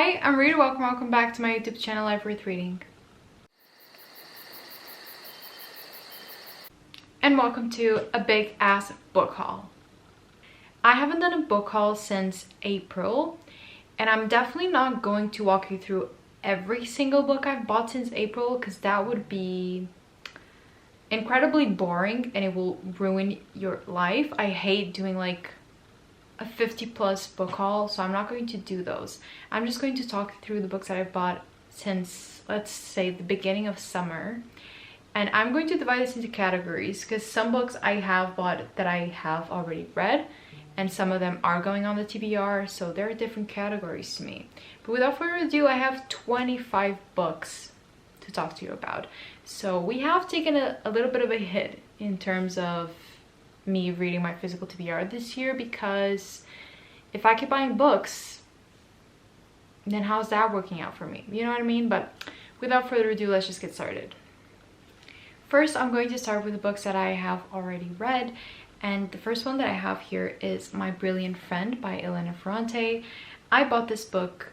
Hi, I'm Rita. Welcome back to my YouTube channel, Life Worth Reading. And welcome to a big ass book haul. I haven't done a book haul since April, and I'm definitely not going to walk you through every single book I've bought since April because that would be incredibly boring and it will ruin your life. I hate doing like a 50+ book haul, so I'm not going to do those. I'm just going to talk through the books that I've bought since, let's say, the beginning of summer. And I'm going to divide this into categories because some books I have bought that I have already read, and some of them are going on the TBR, so there are different categories to me. But without further ado, I have 25 books to talk to you about. So we have taken a little bit of a hit in terms of me reading my physical TBR this year, because if I keep buying books, then how's that working out for me? You know what I mean? But without further ado, let's just get started. First, I'm going to start with the books that I have already read, and the first one that I have here is My Brilliant Friend by Elena Ferrante. I bought this book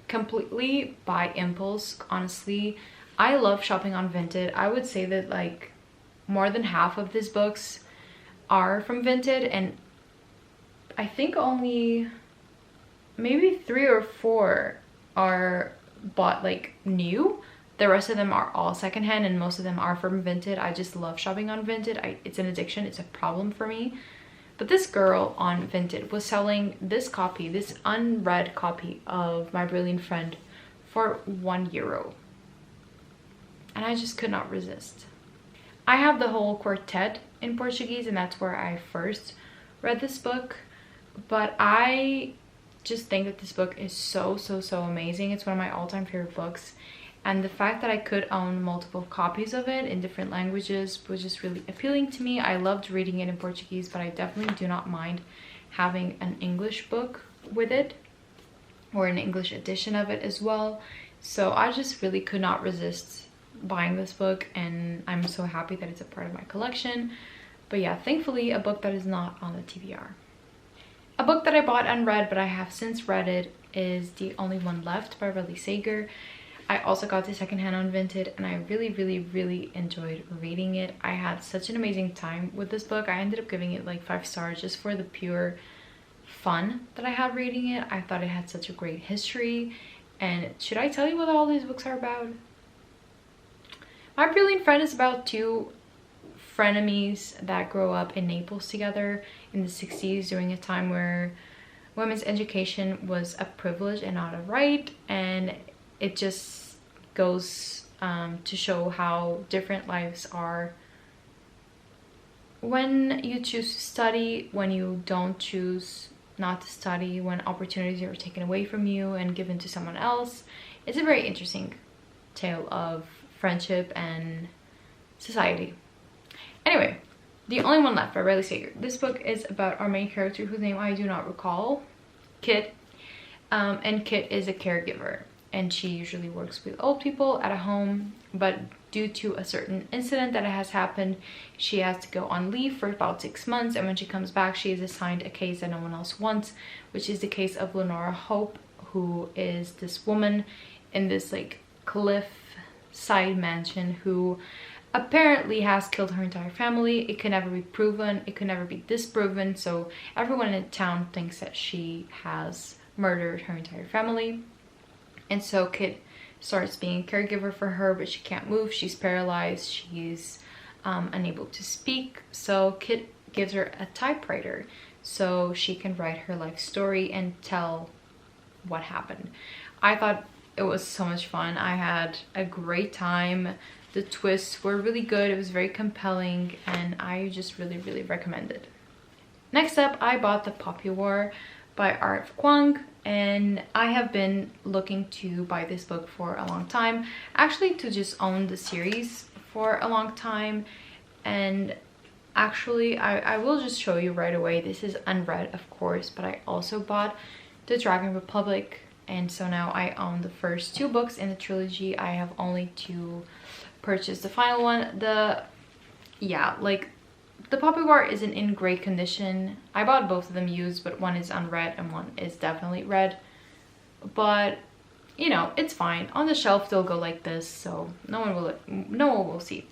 completely by impulse, honestly. I love shopping on Vinted. I would say that like more than half of these books are from Vinted, and I think only maybe 3 or 4 are bought like new. The rest of them are all secondhand, and most of them are from Vinted. I just love shopping on Vinted. It's an addiction. It's a problem for me. But this girl on Vinted was selling this copy, this unread copy of My Brilliant Friend for €1. And I just could not resist. I have the whole quartet in Portuguese, and that's where I first read this book. But I just think that this book is so amazing. It's one of my all-time favorite books. And the fact that I could own multiple copies of it in different languages was just really appealing to me. I loved reading it in Portuguese, but I definitely do not mind having an English book with it, or an English edition of it as well. So I just really could not resist buying this book, and I'm so happy that it's a part of my collection. But yeah, thankfully a book that is not on the TBR. A book that I bought unread but I have since read it is The Only One Left by Riley Sager. I also got this secondhand on Vinted, and I really enjoyed reading it. I had such an amazing time with this book. I ended up giving it like 5 stars just for the pure fun that I had reading it. I thought it had such a great history. And should I tell you what all these books are about? My Brilliant Friend is about 2 frenemies that grow up in Naples together in the 60s, during a time where women's education was a privilege and not a right. And it just goes to show how different lives are when you choose to study, when you don't choose not to study, when opportunities are taken away from you and given to someone else. It's a very interesting tale of friendship and society. Anyway, The Only One Left by Riley Sager. This book is about our main character, whose name I do not recall, Kit. And Kit is a caregiver, and she usually works with old people at a home, but due to a certain incident that has happened, she has to go on leave for about 6 months, and when she comes back, she is assigned a case that no one else wants, which is the case of Lenora Hope, who is this woman in this like cliff side mansion who apparently has killed her entire family. It can never be proven, it can never be disproven, so everyone in town thinks that she has murdered her entire family. And so Kit starts being a caregiver for her, but she can't move, she's paralyzed, she's unable to speak. So Kit gives her a typewriter so she can write her life story and tell what happened. I thought it was so much fun. I had a great time. The twists were really good. It was very compelling, and I just really recommend it. Next up, I bought The Poppy War by R.F. Kuang, and I have been looking to buy this book for a long time, actually to just own the series for a long time. And actually I will just show you right away. This is unread, of course, but I also bought The Dragon Republic, and so now I own the first 2 books in the trilogy. I have only to purchase the final one. The Poppy War isn't in great condition. I bought both of them used, but one is unread and one is definitely read. but you know, it's fine. On the shelf they'll go like this, so no one will see.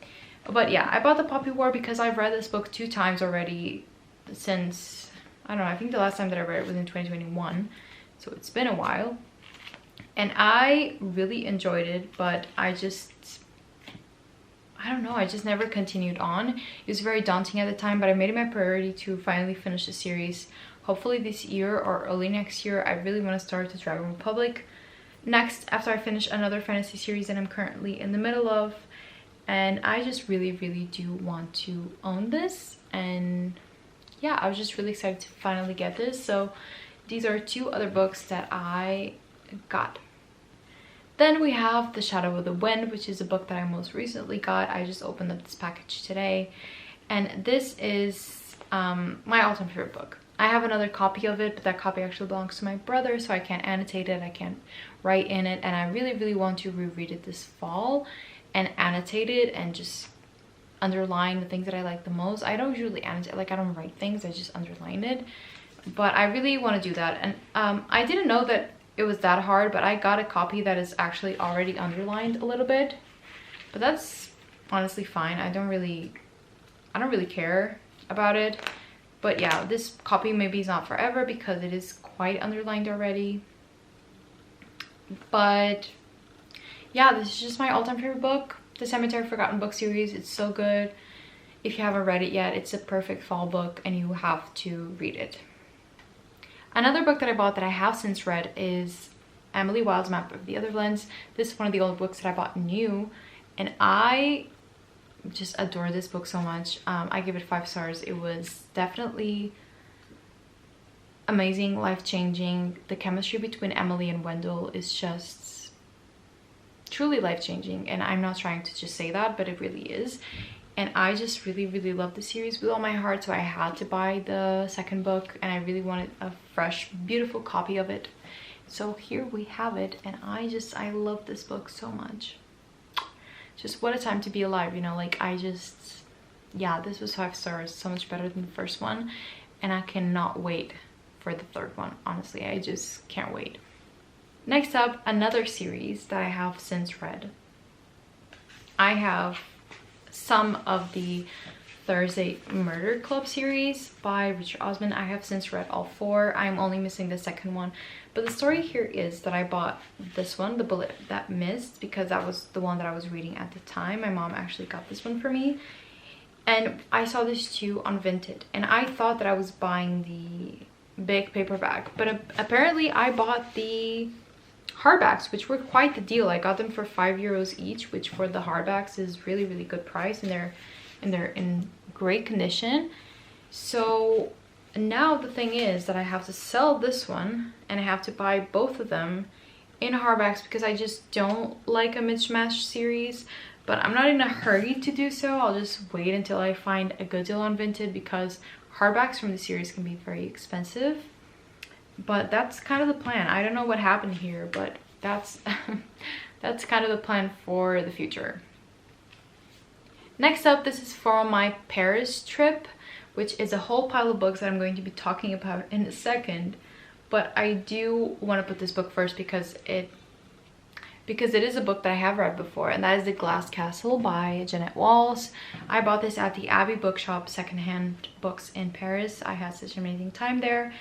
But yeah, I bought the Poppy War because I've read this book 2 times already since, I don't know, I think the last time that I read it was in 2021, so it's been a while. And I really enjoyed it, but I don't know, I just never continued on. It was very daunting at the time, but I made it my priority to finally finish the series. Hopefully this year or early next year. I really want to start the Dragon Republic next, after I finish another fantasy series that I'm currently in the middle of. And I just really do want to own this. And yeah, I was just really excited to finally get this. So these are 2 other books that I got. Then we have The Shadow of the Wind, which is a book that I most recently got. I just opened up this package today, and this is my all-time favorite book. I have another copy of it, but that copy actually belongs to my brother, so I can't annotate it, I can't write in it, and I really want to reread it this fall and annotate it and just underline the things that I like the most. I don't usually annotate, like I don't write things, I just underline it, but I really want to do that. And I didn't know that it was that hard, but I got a copy that is actually already underlined a little bit, but that's honestly fine. I don't really care about it. But yeah, this copy maybe is not forever because it is quite underlined already. But yeah, this is just my all-time favorite book, the Cemetery of Forgotten book series. It's so good. If you haven't read it yet, it's a perfect fall book and you have to read it. Another book that I bought that I have since read is Emily Wilde's Map of the Otherlands. This is one of the old books that I bought new, and I just adore this book so much. I give it 5 stars. It was definitely amazing, life-changing. The chemistry between Emily and Wendell is just truly life-changing, and I'm not trying to just say that, but it really is. And I just really love the series with all my heart, so I had to buy the second book, and I really wanted a fresh, beautiful copy of it. So here we have it, and I love this book so much. Just what a time to be alive, you know, like yeah, this was 5 stars, so much better than the first one, and I cannot wait for the third one. Honestly, I just can't wait. Next up, another series that I have since read. I have some of the Thursday Murder Club series by Richard Osman. I have since read all 4. I'm only missing the second one, but the story here is that I bought this one, The Bullet That Missed, because that was the one that I was reading at the time. My mom actually got this one for me, and I saw this too on Vinted, and I thought that I was buying the big paperback, but apparently I bought the hardbacks, which were quite the deal. I got them for €5 each, which for the hardbacks is really good price, and they're in great condition. So now the thing is that I have to sell this one and I have to buy both of them in hardbacks because I just don't like a mishmash series, but I'm not in a hurry to do so. I'll just wait until I find a good deal on Vinted, because hardbacks from the series can be very expensive. But that's kind of the plan. I don't know what happened here, but that's that's kind of the plan for the future. Next up, this is for my Paris trip, which is a whole pile of books that I'm going to be talking about in a second. But I do want to put this book first because it is a book that I have read before, and that is The Glass Castle by Jeanette Walls. I bought this at the Abbey Bookshop secondhand books in Paris. I had such an amazing time there.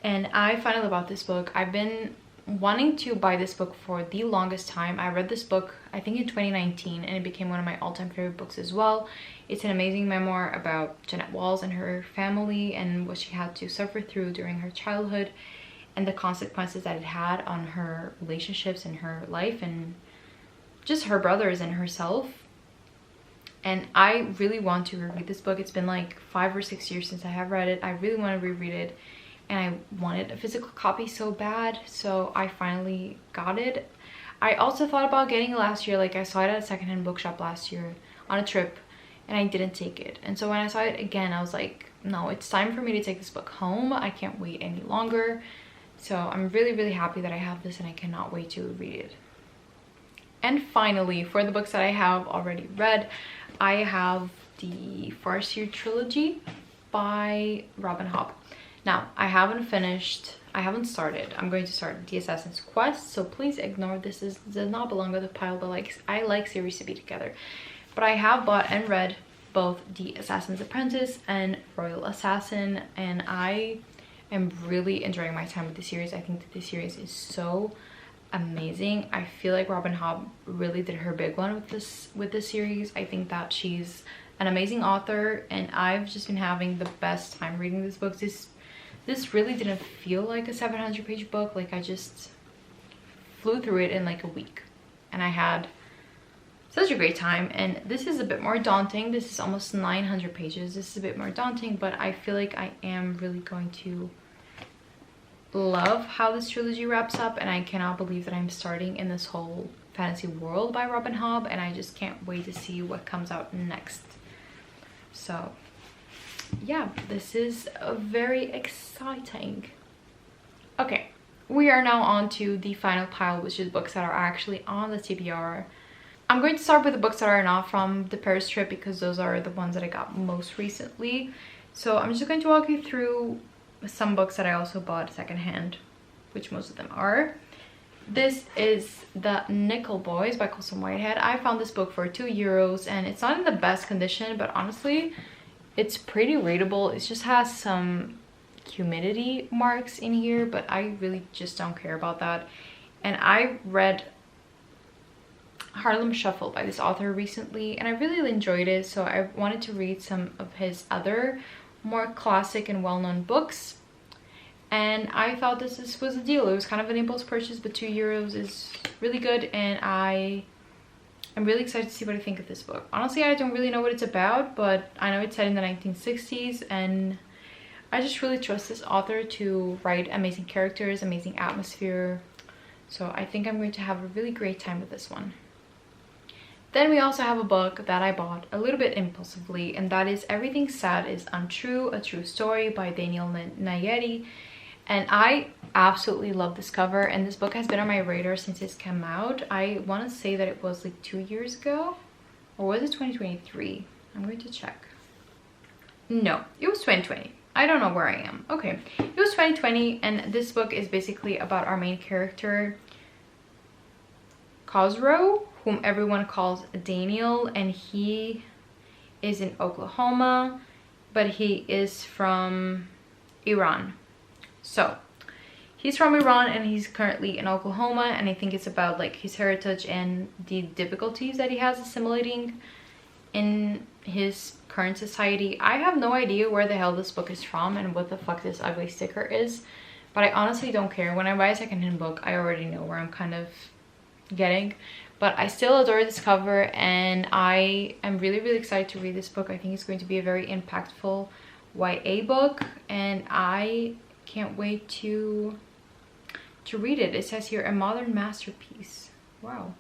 And I finally bought this book. I've been wanting to buy this book for the longest time. I read this book, I think, in 2019, and it became one of my all-time favorite books as well. It's an amazing memoir about Jeanette Walls and her family and what she had to suffer through during her childhood and the consequences that it had on her relationships and her life and just her brothers and herself. And I really want to reread this book. It's been like 5 or 6 years since I have read it. I really want to reread it. And I wanted a physical copy so bad, so I finally got it. I also thought about getting it last year. Like, I saw it at a secondhand bookshop last year on a trip, and I didn't take it. And so when I saw it again, I was like, no, it's time for me to take this book home. I can't wait any longer. So I'm really happy that I have this, and I cannot wait to read it. And finally, for the books that I have already read, I have the Farseer trilogy by Robin Hobb. Now, I haven't finished I haven't started. I'm going to start The Assassin's Quest, so please ignore this. Does not belong on the pile, but like I like series to be together. But I have bought and read both The Assassin's Apprentice and Royal Assassin, and I am really enjoying my time with the series. I think that the series is so amazing. I feel like Robin Hobb really did her big one with this series. I think that she's an amazing author, and I've just been having the best time reading this book. This really didn't feel like a 700-page book. Like I just flew through it in like a week, and I had such a great time. And this is a bit more daunting. This is almost 900 pages. This is a bit more daunting, but I feel like I am really going to love how this trilogy wraps up, and I cannot believe that I'm starting in this whole fantasy world by Robin Hobb, and I just can't wait to see what comes out next. So yeah, this is very exciting. Okay, we are now on to the final pile, which is books that are actually on the TBR. I'm going to start with the books that are not from the Paris trip because those are the ones that I got most recently. So I'm just going to walk you through some books that I also bought secondhand, which most of them are. This is The Nickel Boys by Colson Whitehead. I found this book for €2 and it's not in the best condition, but honestly it's pretty readable. It just has some humidity marks in here, but I really just don't care about that. And I read Harlem Shuffle by this author recently, and I really enjoyed it, so I wanted to read some of his other more classic and well-known books, and I thought this was a deal. It was kind of an impulse purchase, but €2 is really good, and I'm really excited to see what I think of this book. Honestly, I don't really know what it's about, but I know it's set in the 1960s, and I just really trust this author to write amazing characters, amazing atmosphere, so I think I'm going to have a really great time with this one. Then we also have a book that I bought a little bit impulsively, and that is Everything Sad is Untrue, A True Story by Daniel Nayeri. And I absolutely love this cover, and this book has been on my radar since it's come out. I want to say that it was like 2 years ago, or was it 2023? I'm going to check. No, it was 2020. I don't know where I am. Okay, it was 2020, and this book is basically about our main character, Khosrow, whom everyone calls Daniel, and he is in Oklahoma, but he is from Iran. So he's from Iran and he's currently in Oklahoma, and I think it's about like his heritage and the difficulties that he has assimilating in his current society. I have no idea where the hell this book is from and what the fuck this ugly sticker is, but I honestly don't care. When I buy a secondhand book, I already know where I'm kind of getting, but I still adore this cover, and I am really excited to read this book. I think it's going to be a very impactful YA book, and I can't wait to read it. It says here, a modern masterpiece. Wow,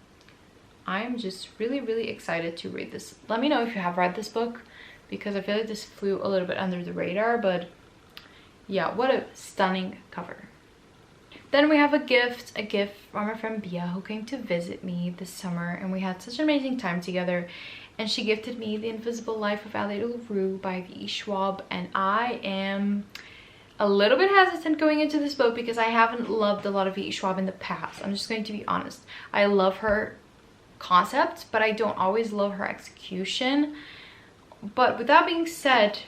I'm just really excited to read this. Let me know if you have read this book, because I feel like this flew a little bit under the radar, but yeah, what a stunning cover. Then we have a gift from my friend Bia, who came to visit me this summer, and we had such an amazing time together, and she gifted me The Invisible Life of Ali LaRue by V.E. Schwab, and I am a little bit hesitant going into this book because I haven't loved a lot of V.E. Schwab in the past. I'm just going to be honest. I love her concept, but I don't always love her execution. But with that being said,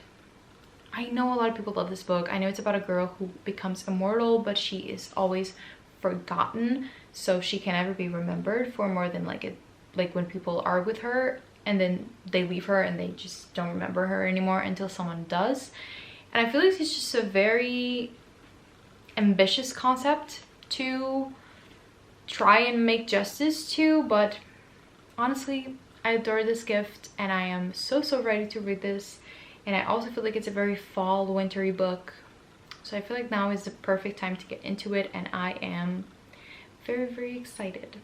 I know a lot of people love this book. I know it's about a girl who becomes immortal, but she is always forgotten, so she can never be remembered for more than like when people are with her and then they leave her and they just don't remember her anymore until someone does. And I feel like it's just a very ambitious concept to try and make justice to, but honestly, I adore this gift, and I am so ready to read this. And I also feel like it's a very fall, wintry book, so I feel like now is the perfect time to get into it, and I am very excited.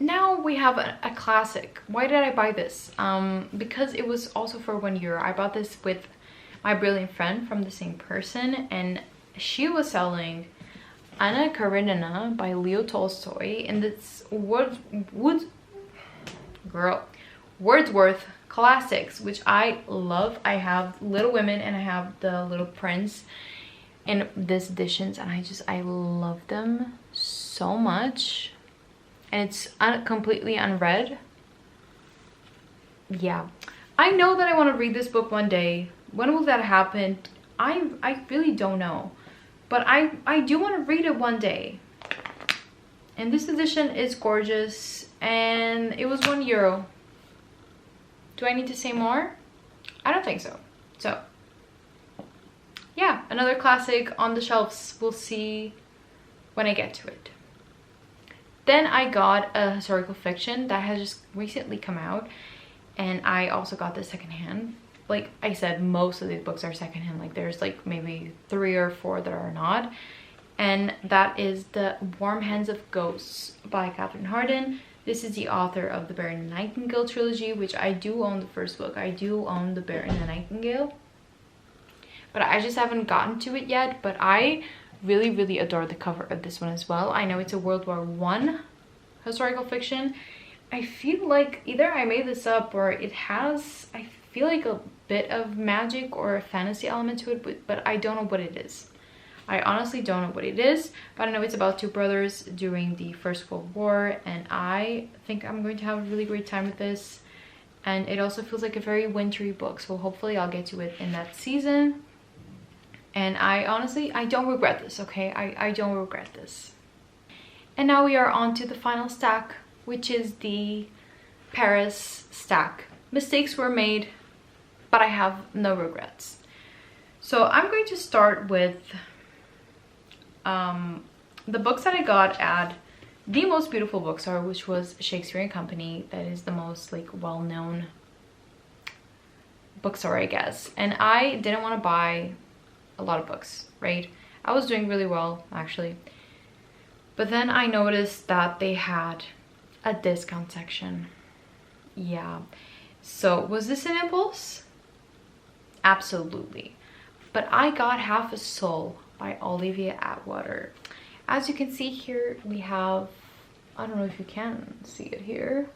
Now we have a classic. Why did I buy this? Because it was also for €1. I bought this with my brilliant friend from the same person, and she was selling Anna Karenina by Leo Tolstoy in this Wordsworth classics, which I love. I have Little Women and I have The Little Prince, in this editions, and I love them so much. And it's completely unread. Yeah, I know that I want to read this book one day. When will that happen? I really don't know, but I do want to read it one day. And this edition is gorgeous, and it was €1. Do I need to say more? I don't think so. So yeah, another classic on the shelves. We'll see when I get to it. Then I got a historical fiction that has just recently come out, and I also got this secondhand. Like I said, most of these books are secondhand. Like there's like maybe 3 or 4 that are not. And that is The Warm Hands of Ghosts by Catherine Hardin. This is the author of the Bear and the Nightingale trilogy, which I do own the first book. I do own The Bear and the Nightingale, but I just haven't gotten to it yet. But I really adore the cover of this one as well. I know it's a World War I historical fiction. I feel like either I made this up or it has, I feel like a bit of magic or a fantasy element to it, but I don't know what it is. I honestly don't know what it is, but I know it's about 2 brothers during the First World War, and I think I'm going to have a really great time with this. And it also feels like a very wintry book, so hopefully I'll get to it in that season. And I honestly, I don't regret this, okay? I don't regret this. And now we are on to the final stack, which is the Paris stack. Mistakes were made, but I have no regrets. So I'm going to start with the books that I got at the Most Beautiful Bookstore, which was Shakespeare and Company. That is the most like well-known bookstore, I guess. And I didn't want to buy a lot of books, right? I was doing really well, actually. But then I noticed that they had a discount section. Yeah. So was this an impulse? Absolutely. But I got Half a Soul by Olivia Atwater. As you can see here, we have, I don't know if you can see it here.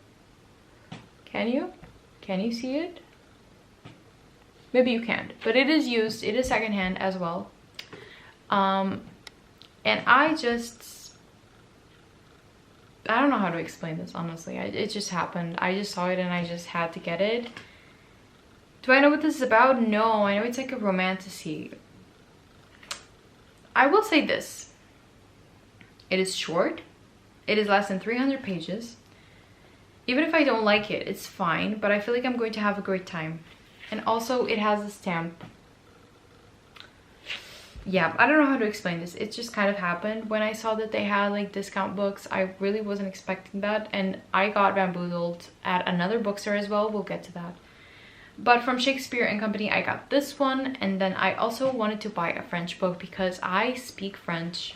Can you? Can you see it? Maybe you can't, but it is used, it is secondhand as well. And I don't know how to explain this, honestly. It just happened. I just saw it and I just had to get it. Do I know what this is about? No, I know it's like a romantasy. I will say this. It is short. It is less than 300 pages. Even if I don't like it, it's fine, but I feel like I'm going to have a great time. And also it has a stamp. Yeah, I don't know how to explain this. It just kind of happened. When I saw that they had like discount books, I really wasn't expecting that. And I got bamboozled at another bookstore as well. We'll get to that. But from Shakespeare and Company, I got this one. And then I also wanted to buy a French book because I speak French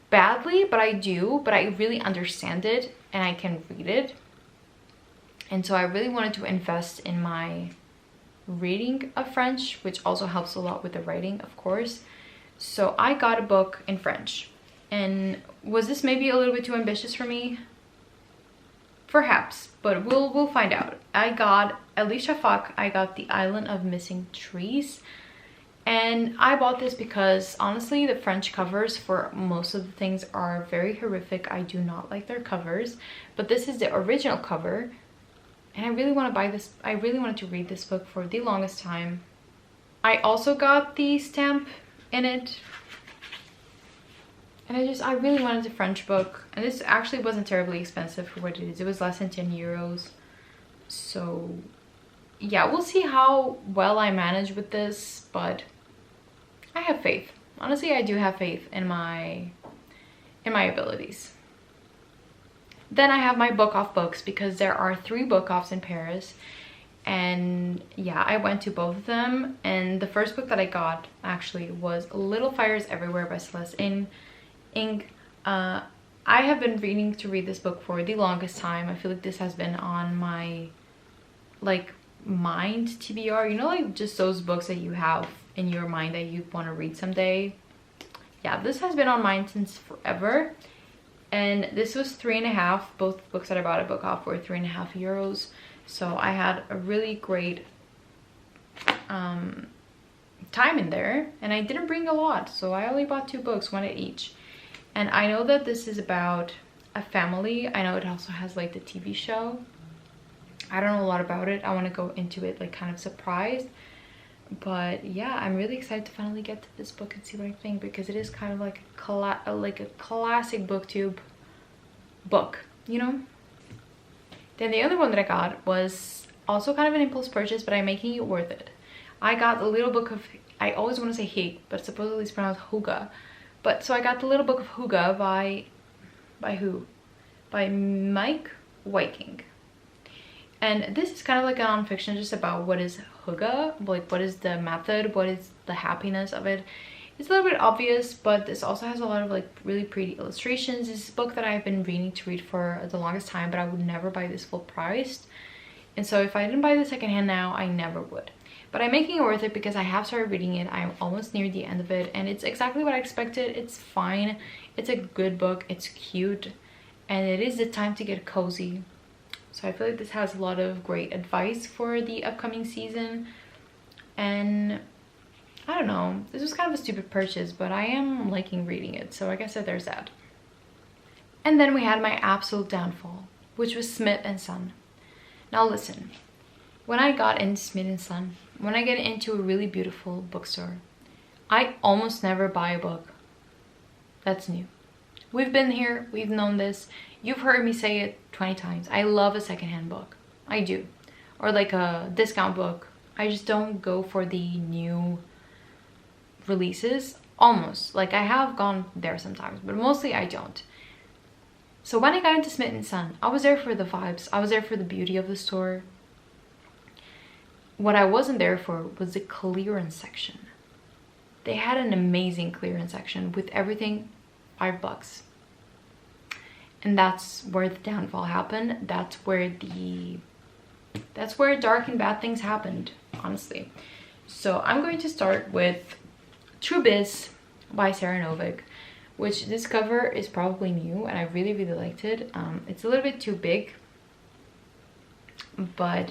badly, but I do. But I really understand it and I can read it. And so I really wanted to invest in my reading of French, which also helps a lot with the writing, of course. So I got a book in French. And was this maybe a little bit too ambitious for me? Perhaps, but we'll find out. I got Alicia Fock. I got The Island of Missing Trees. And I bought this because honestly the French covers for most of the things are very horrific. I do not like their covers, but this is the original cover. And I really want to buy this. I really wanted to read this book for the longest time. I also got the stamp in it. And I really wanted a French book. And this actually wasn't terribly expensive for what it is. It was less than €10. So yeah, we'll see how well I manage with this, but I have faith. Honestly, I do have faith in my abilities. Then I have my book off books because there are 3 book offs in Paris. And yeah, I went to both of them. And the first book that I got actually was Little Fires Everywhere by Celeste Ng. I have been reading to read this book for the longest time. I feel like this has been on my like mind TBR, you know, like just those books that you have in your mind that you want to read someday. Yeah, this has been on mine since forever. And this was 3.5. Both books that I bought at book off were €3.5. So I had a really great time in there, and I didn't bring a lot, so I only bought 2 books, one at each. And I know that this is about a family. I know it also has like the TV show. I don't know a lot about it. I want to go into it like kind of surprised. But yeah, I'm really excited to finally get to this book and see what I think, because it is kind of like a classic booktube book, you know? Then the other one that I got was also kind of an impulse purchase, but I'm making it worth it. I got the little book of, I always want to say Hig, but supposedly it's pronounced Huga. But so I got the little book of Huga by who? By Mike Viking. And this is kind of like a nonfiction just about what is huga, like what is the method, what is the happiness of it. It's a little bit obvious, but this also has a lot of like really pretty illustrations. This is a book that I've been meaning to read for the longest time, but I would never buy this full priced. And so if I didn't buy the secondhand now, I never would. But I'm making it worth it because I have started reading it. I'm almost near the end of it, and it's exactly what I expected. It's fine. It's a good book. It's cute, and it is the time to get cozy. So I feel like this has a lot of great advice for the upcoming season. And I don't know, this was kind of a stupid purchase, but I am liking reading it, so I guess that there's that. And then we had my absolute downfall, which was Smith & Son. Now listen, when I got into Smith & Son, when I get into a really beautiful bookstore, I almost never buy a book that's new. We've been here, we've known this. You've heard me say it 20 times. I love a secondhand book. I do. Or like a discount book. I just don't go for the new releases. Almost. Like I have gone there sometimes, but mostly I don't. So when I got into Smith & Son, I was there for the vibes. I was there for the beauty of the store. What I wasn't there for was the clearance section. They had an amazing clearance section with everything $5. And that's where the downfall happened. That's where dark and bad things happened, honestly. So I'm going to start with True Biz by Sarah Novick, which this cover is probably new, and I really, really liked it. It's a little bit too big, but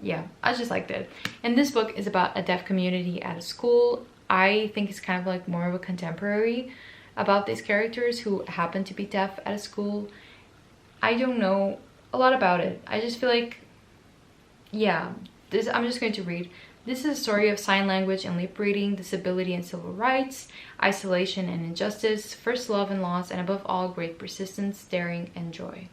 yeah, I just liked it. And this book is about a deaf community at a school. I think it's kind of like more of a contemporary about these characters who happen to be deaf at a school. I don't know a lot about it. I just feel like, yeah, I'm just going to read. This is a story of sign language and lip reading, disability and civil rights, isolation and injustice, first love and loss, and above all, great persistence, daring, and joy.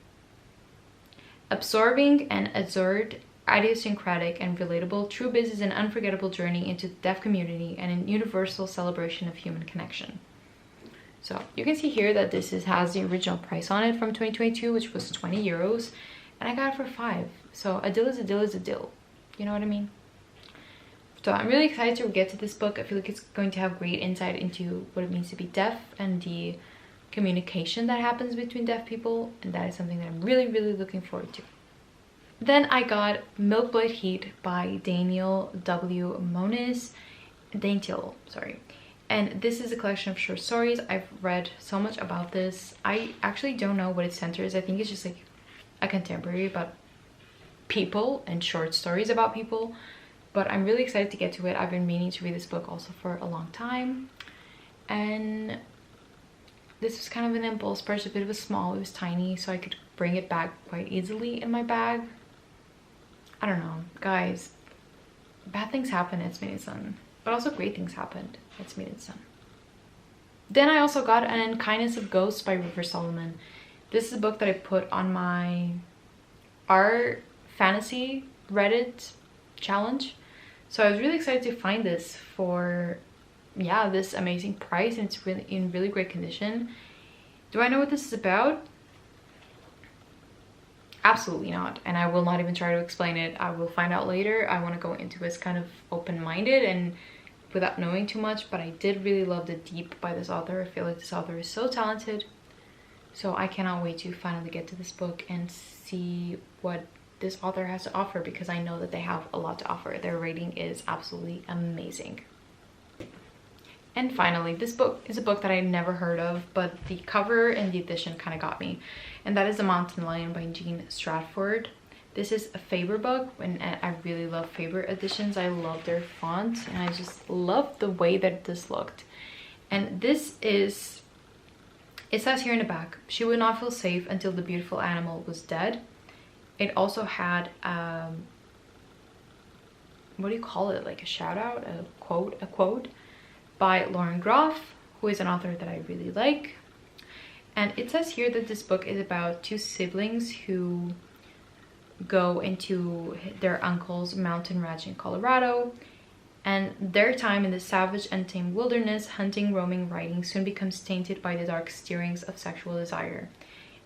Absorbing and absurd, idiosyncratic and relatable, True Biz is an unforgettable journey into the deaf community and a universal celebration of human connection. So you can see here that this has the original price on it from 2022, which was 20 euros, and I got it for 5. So a deal is a deal is a deal. You know what I mean? So I'm really excited to get to this book. I feel like it's going to have great insight into what it means to be deaf and the communication that happens between deaf people, and that is something that I'm really, really looking forward to. Then I got Milk Blade Heat by Daniel W. Moniz. Daintil, sorry. And this is a collection of short stories. I've read so much about this. I actually don't know what it centers. I think it's just like a contemporary about people and short stories about people. But I'm really excited to get to it. I've been meaning to read this book also for a long time. And this was kind of an impulse purchase, but it was small, it was tiny, so I could bring it back quite easily in my bag. I don't know, guys. Bad things happen at Smith & Son, but also great things happened at Smith & Son. Then I also got An Kindness of Ghosts by River Solomon. This is a book that I put on my art fantasy Reddit challenge. So I was really excited to find this for, yeah, this amazing price, and it's really in really great condition. Do I know what this is about? Absolutely not, and I will not even try to explain it. I will find out later. I want to go into this kind of open-minded and without knowing too much, but I did really love The Deep by this author. I feel like this author is so talented, so I cannot wait to finally get to this book and see what this author has to offer, because I know that they have a lot to offer. Their rating is absolutely amazing. And finally, this book is a book that I never heard of, but the cover and the edition kind of got me, and that is The Mountain Lion by Jean Stratford. This is a Faber book, and I really love Faber editions. I love their font, and I just love the way that this looked. And this is, it says here in the back, she would not feel safe until the beautiful animal was dead. It also had, what do you call it? Like a shout out, a quote by Lauren Groff, who is an author that I really like. And it says here that this book is about two siblings who go into their uncle's mountain ranch in Colorado, and their time in the savage and tame wilderness, hunting, roaming, riding, soon becomes tainted by the dark stirrings of sexual desire.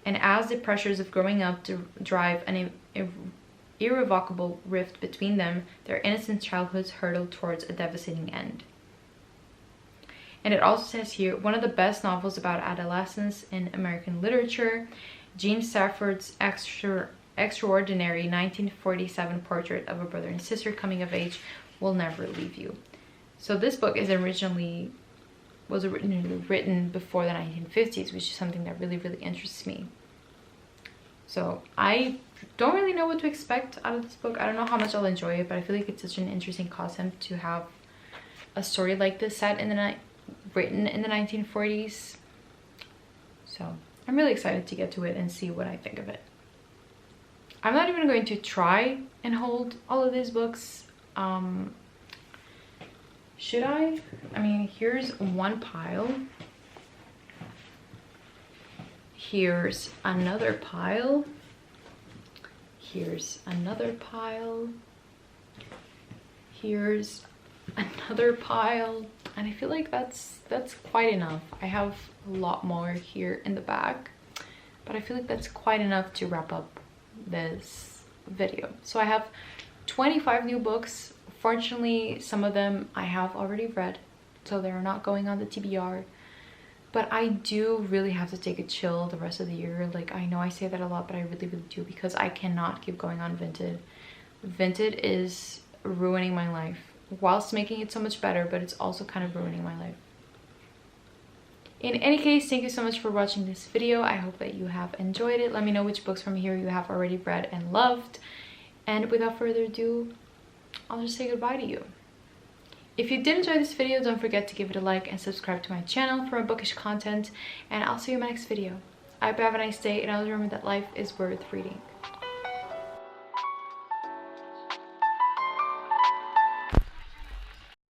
And as the pressures of growing up to drive an irrevocable rift between them, their innocent childhoods hurtle towards a devastating end. And it also says here, one of the best novels about adolescence in American literature, Jean Stafford's extraordinary 1947 portrait of a brother and sister coming of age will never leave you. So this book was originally written before the 1950s, which is something that really interests me. So I don't really know what to expect out of this book. I don't know how much I'll enjoy it, but I feel like it's such an interesting concept to have a story like this set in the written in the 1940s. So I'm really excited to get to it and see what I think of it. I'm not even going to try and hold all of these books. Should I? I mean, here's one pile. Here's another pile. Here's another pile. Here's another pile. And I feel like that's quite enough. I have a lot more here in the back, but I feel like that's quite enough to wrap up this video. So I have 25 new books. Fortunately, some of them I have already read, so they're not going on the TBR. But I do really have to take a chill the rest of the year. Like, I know I say that a lot, but I really do, because I cannot keep going on Vinted. Vinted is ruining my life, whilst making it so much better, but it's also kind of ruining my life. In any case, thank you so much for watching this video. I hope that you have enjoyed it. Let me know which books from here you have already read and loved. And without further ado, I'll just say goodbye to you. If you did enjoy this video, don't forget to give it a like and subscribe to my channel for more bookish content. And I'll see you in my next video. I hope you have a nice day, and always remember that life is worth reading.